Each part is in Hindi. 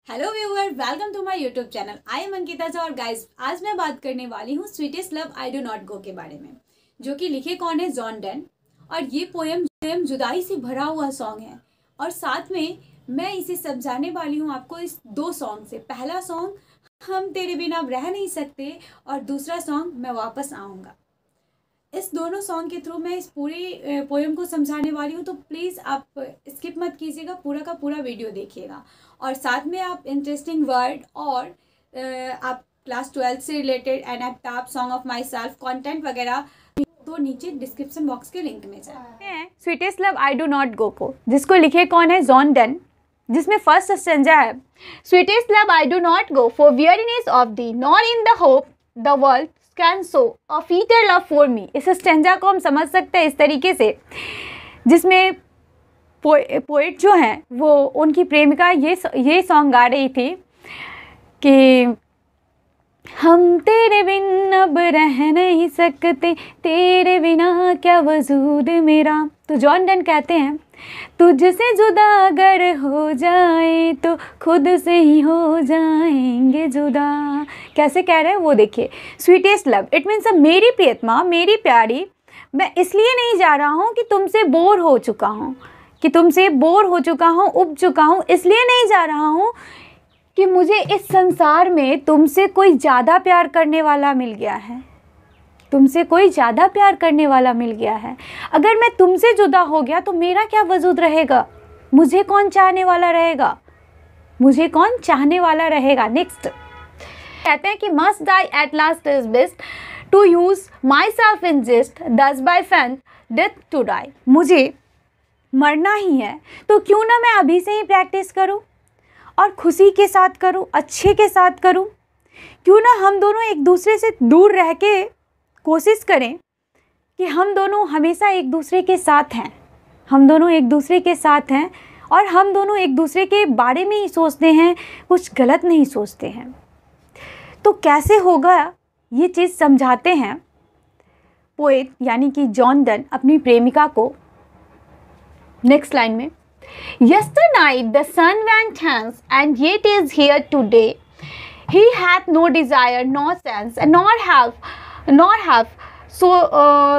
Hello viewer, welcome to my YouTube channel. I am Ankita Jha और गाइस, आज मैं बात करने वाली हूँ sweetest love I do not go के बारे में, जो कि लिखे कौन है, जॉन डन। और ये पोएम जुदाई से भरा हुआ सॉन्ग है और साथ में मैं इसे समझाने वाली हूँ आपको इस दो सॉन्ग से। पहला सॉन्ग हम तेरे बिना अब रह नहीं सकते और दूसरा सॉन्ग मैं वापस आऊँगा। इस दोनों सॉन्ग के थ्रू मैं इस पूरी पोएम को समझाने वाली हूँ, तो प्लीज़ आप स्किप मत कीजिएगा, पूरा का पूरा वीडियो देखिएगा। और साथ में आप इंटरेस्टिंग वर्ड और आप क्लास 12 से रिलेटेड एंड एप्टाप song of myself content वगैरह तो नीचे डिस्क्रिप्शन बॉक्स के लिंक में जाए। Sweetest love I do not go को, जिसको लिखे कौन है, जॉन डन, जिसमें फर्स्ट स्टेंजा है, sweetest love I do not go for weariness of thee not in the hope the world can show a fitter love for me. इस स्टेंजा को हम समझ सकते हैं इस तरीके से, जिसमें पोएट जो हैं वो उनकी प्रेमिका ये सॉन्ग गा रही थी कि हम तेरे बिन अब रह नहीं सकते, तेरे बिना क्या वजूद मेरा। तो जॉन डन कहते हैं, तुझसे जुदा अगर हो जाए तो खुद से ही हो जाएंगे जुदा। कैसे कह रहे हैं वो देखिए, स्वीटेस्ट लव इट मीन्स मेरी प्रियतमा, मेरी प्यारी, मैं इसलिए नहीं जा रहा हूँ कि तुमसे बोर हो चुका हूँ, उब चुका हूँ, इसलिए नहीं जा रहा हूँ कि मुझे इस संसार में तुमसे कोई ज़्यादा प्यार करने वाला मिल गया है, अगर मैं तुमसे जुदा हो गया तो मेरा क्या वजूद रहेगा, मुझे कौन चाहने वाला रहेगा। नेक्स्ट कहते हैं कि must die at last is best to use myself in jest thus by feign death to die. मुझे मरना ही है तो क्यों ना मैं अभी से ही प्रैक्टिस करूं और खुशी के साथ करूं, अच्छे के साथ करूं। क्यों ना हम दोनों एक दूसरे से दूर रह के कोशिश करें कि हम दोनों हमेशा एक दूसरे के साथ हैं, और हम दोनों एक दूसरे के बारे में ही सोचते हैं, कुछ गलत नहीं सोचते हैं। तो कैसे होगा ये चीज़ समझाते हैं पोएट यानी कि जॉन डन अपनी प्रेमिका को। नेक्स्ट लाइन में, yesterday night the sun went hence and yet is here today, he hath no desire nor sense nor have so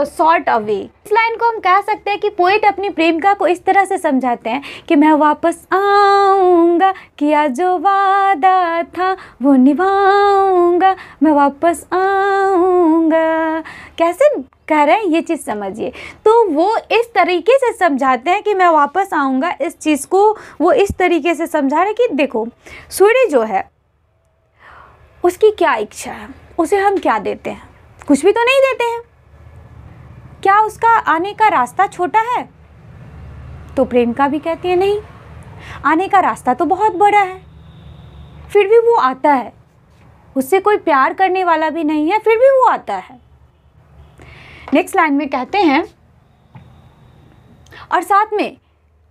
sort away। इस लाइन को हम कह सकते हैं कि पोएट अपनी प्रेमिका को इस तरह से समझाते हैं कि मैं वापस आऊँगा, किया जो वादा था वो निभाऊँगा, मैं वापस आऊँगा। कैसे कह रहे हैं ये चीज़ समझिए। तो वो इस तरीके से समझाते हैं कि मैं वापस आऊँगा, इस चीज़ को वो इस तरीके से समझा रहे हैं कि देखो सूर्य जो है उसकी क्या इच्छा है, उसे हम क्या देते हैं, कुछ भी तो नहीं देते हैं। क्या उसका आने का रास्ता छोटा है? तो प्रेमिका भी कहती है नहीं, आने का रास्ता तो बहुत बड़ा है, फिर भी वो आता है। उससे कोई प्यार करने वाला भी नहीं है, फिर भी वो आता है। नेक्स्ट लाइन में कहते हैं, और साथ में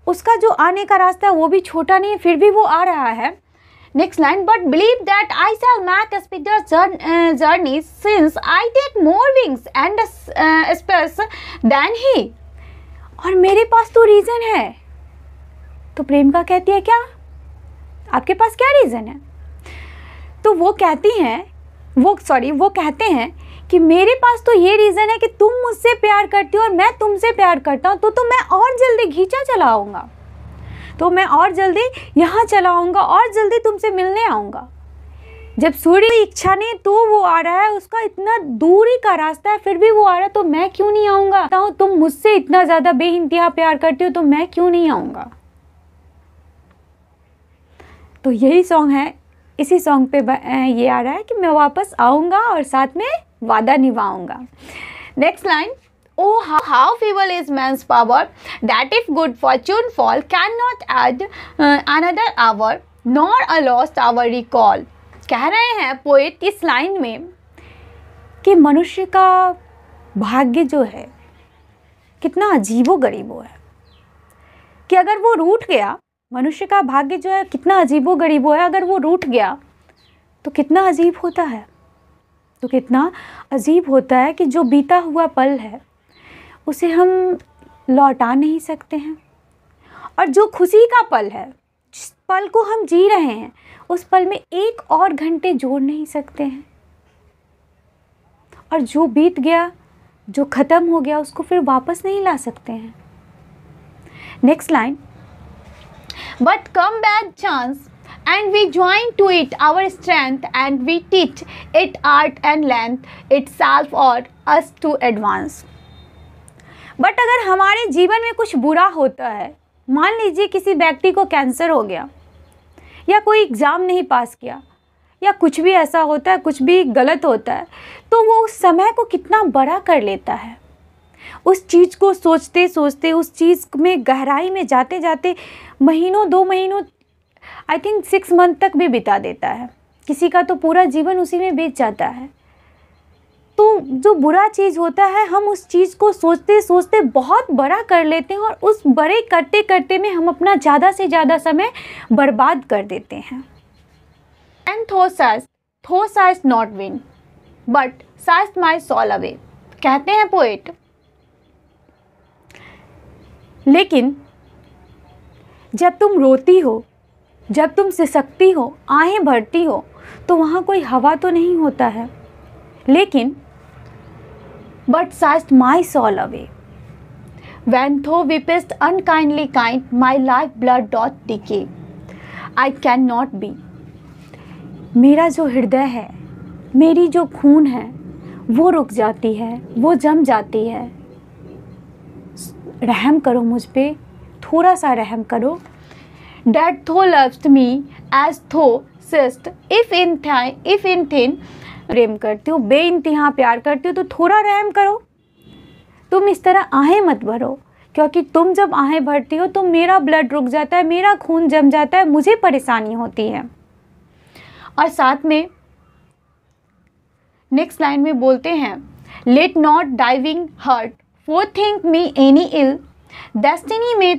उसका जो आने का रास्ता है वो भी छोटा नहीं है, फिर भी वो आ रहा है। Next line, but believe that I shall make a speedier journey since I take more wings and space than he. और मेरे पास तो रीज़न है। तो प्रेमिका कहती है, क्या आपके पास क्या रीज़न है? तो वो कहते हैं कि मेरे पास तो ये रीज़न है कि तुम मुझसे प्यार करती हो और मैं तुमसे प्यार करता हूँ, तो मैं और जल्दी खींचा चलाऊँगा, तो मैं और जल्दी यहाँ चलाऊँगा और जल्दी तुमसे मिलने आऊँगा। जब सूर्य की इच्छा नहीं तो वो आ रहा है, उसका इतना दूरी का रास्ता है, फिर भी वो आ रहा है, तो मैं क्यों नहीं आऊँगा? तुम मुझसे इतना ज़्यादा बेइंतहा प्यार करती हो तो मैं क्यों नहीं आऊँगा? तो यही सॉन्ग है, इसी सॉन्ग पे ये आ रहा है कि मैं वापस आऊँगा और साथ में वादा निभाऊंगा। Next line, oh how feeble is man's power that if good fortune fall cannot add another hour nor a lost hour recall। कह रहे हैं पोएट इस लाइन में कि मनुष्य का भाग्य जो है कितना अजीबो-गरीबो है, कि अगर वो रूठ गया, मनुष्य का भाग्य जो है कितना अजीबो-गरीबो है, अगर वो रूठ गया तो कितना अजीब होता है कि जो बीता हुआ पल है उसे हम लौटा नहीं सकते हैं, और जो खुशी का पल है, पल को हम जी रहे हैं उस पल में एक और घंटे जोड़ नहीं सकते हैं, और जो बीत गया, जो ख़त्म हो गया, उसको फिर वापस नहीं ला सकते हैं। Next line, but come bad chance and we join to it our strength and we teach it art and length itself or us to advance। But अगर हमारे जीवन में कुछ बुरा होता है, मान लीजिए किसी व्यक्ति को कैंसर हो गया, या कोई एग्ज़ाम नहीं पास किया, या कुछ भी ऐसा होता है, कुछ भी गलत होता है, तो वो उस समय को कितना बड़ा कर लेता है। उस चीज़ को सोचते सोचते, उस चीज़ में गहराई में जाते जाते महीनों, 2 महीनों, आई थिंक 6 मंथ तक भी बिता देता है। किसी का तो पूरा जीवन उसी में बीत जाता है। तो जो बुरा चीज़ होता है, हम उस चीज़ को सोचते सोचते बहुत बड़ा कर लेते हैं, और उस बड़े करते करते में हम अपना ज़्यादा से ज़्यादा समय बर्बाद कर देते हैं। And thou sighs not wind but sighs my soul away, कहते हैं पोएट। लेकिन जब तुम रोती हो, जब तुम सिसकती हो, आहें भरती हो, तो वहाँ कोई हवा तो नहीं होता है, लेकिन but sighs my soul away when thou weepest unkindly kind my life blood doth decay I cannot be। मेरा जो हृदय है, मेरी जो खून है, वो रुक जाती है, वो जम जाती है। रहम करो मुझ पे, थोड़ा सा रहम करो। That thou lovest me as thou seest if in thin प्रेम करती हो, बेइंतहा प्यार करती हो, तो थोड़ा रहम करो। तुम इस तरह आहें मत भरो, क्योंकि तुम जब आहें भरती हो तो मेरा ब्लड रुक जाता है, मेरा खून जम जाता है, मुझे परेशानी होती है। और साथ में नेक्स्ट लाइन में बोलते हैं, let not divining heart forethink me any ill destiny may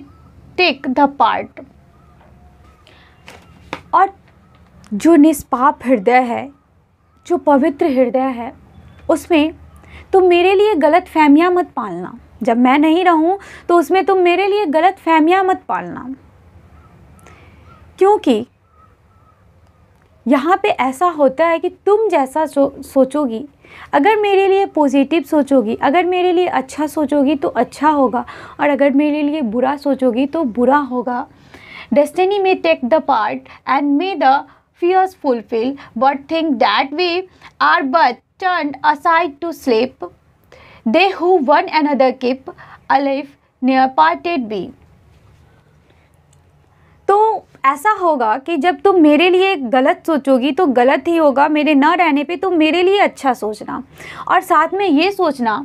take the part. और जो निष्पाप हृदय है, जो पवित्र हृदय है, उसमें तुम मेरे लिए गलत फहमियाँ मत पालना। जब मैं नहीं रहूँ तो उसमें तुम मेरे लिए गलत फहमियाँ मत पालना, क्योंकि यहाँ पे ऐसा होता है कि तुम जैसा सोचोगी, अगर मेरे लिए पॉजिटिव सोचोगी, अगर मेरे लिए अच्छा सोचोगी तो अच्छा होगा, और अगर मेरे लिए बुरा सोचोगी तो बुरा होगा। Destiny may take the part and may the fears fulfill, but think that we are but turned aside to sleep. They who one another keep alive near parted be। तो ऐसा होगा कि जब तुम मेरे लिए गलत सोचोगी तो गलत ही होगा, मेरे ना रहने पे तुम मेरे लिए अच्छा सोचना, और साथ में ये सोचना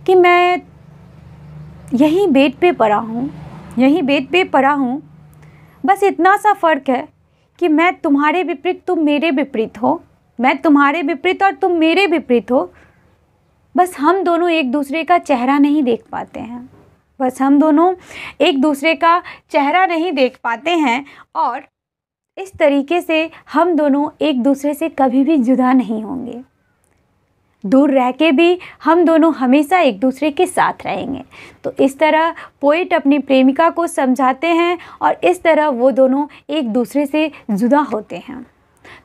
कि मैं यहीं बेड पे पड़ा हूँ, यहीं बेड पे पड़ा हूँ। बस इतना सा फ़र्क है कि मैं तुम्हारे विपरीत, तुम मेरे विपरीत हो, मैं तुम्हारे विपरीत और तुम मेरे विपरीत हो। बस हम दोनों एक दूसरे का चेहरा नहीं देख पाते हैं, बस हम दोनों एक दूसरे का चेहरा नहीं देख पाते हैं, और इस तरीके से हम दोनों एक दूसरे से कभी भी जुदा नहीं होंगे। दूर रह के भी हम दोनों हमेशा एक दूसरे के साथ रहेंगे। तो इस तरह पोएट अपनी प्रेमिका को समझाते हैं, और इस तरह वो दोनों एक दूसरे से जुदा होते हैं।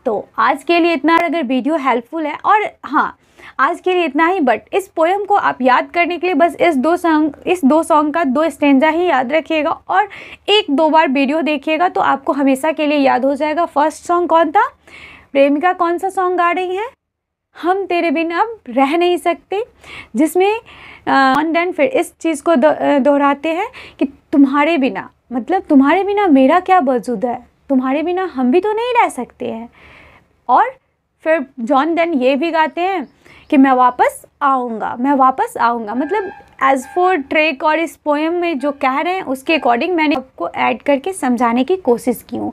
तो आज के लिए इतना। अगर वीडियो हेल्पफुल है, और हाँ, आज के लिए इतना ही। बट इस पोएम को आप याद करने के लिए बस इस दो सॉन्ग का 2 स्टेंजा ही याद रखिएगा, और 1-2 बार वीडियो देखिएगा तो आपको हमेशा के लिए याद हो जाएगा। फर्स्ट सॉन्ग कौन था, प्रेमिका कौन सा सॉन्ग गा रही है, हम तेरे बिना अब रह नहीं सकते, जिसमें ऑन देन फिर इस चीज़ को दोहराते हैं कि तुम्हारे बिना, मतलब तुम्हारे बिना मेरा क्या वजूद है, तुम्हारे बिना हम भी तो नहीं रह सकते हैं। और फिर जॉन देन ये भी गाते हैं कि मैं वापस आऊँगा, मैं वापस आऊँगा। मतलब एज फॉर ट्रैक और इस पोएम में जो कह रहे हैं उसके अकॉर्डिंग मैंने आपको ऐड करके समझाने की कोशिश की हूँ।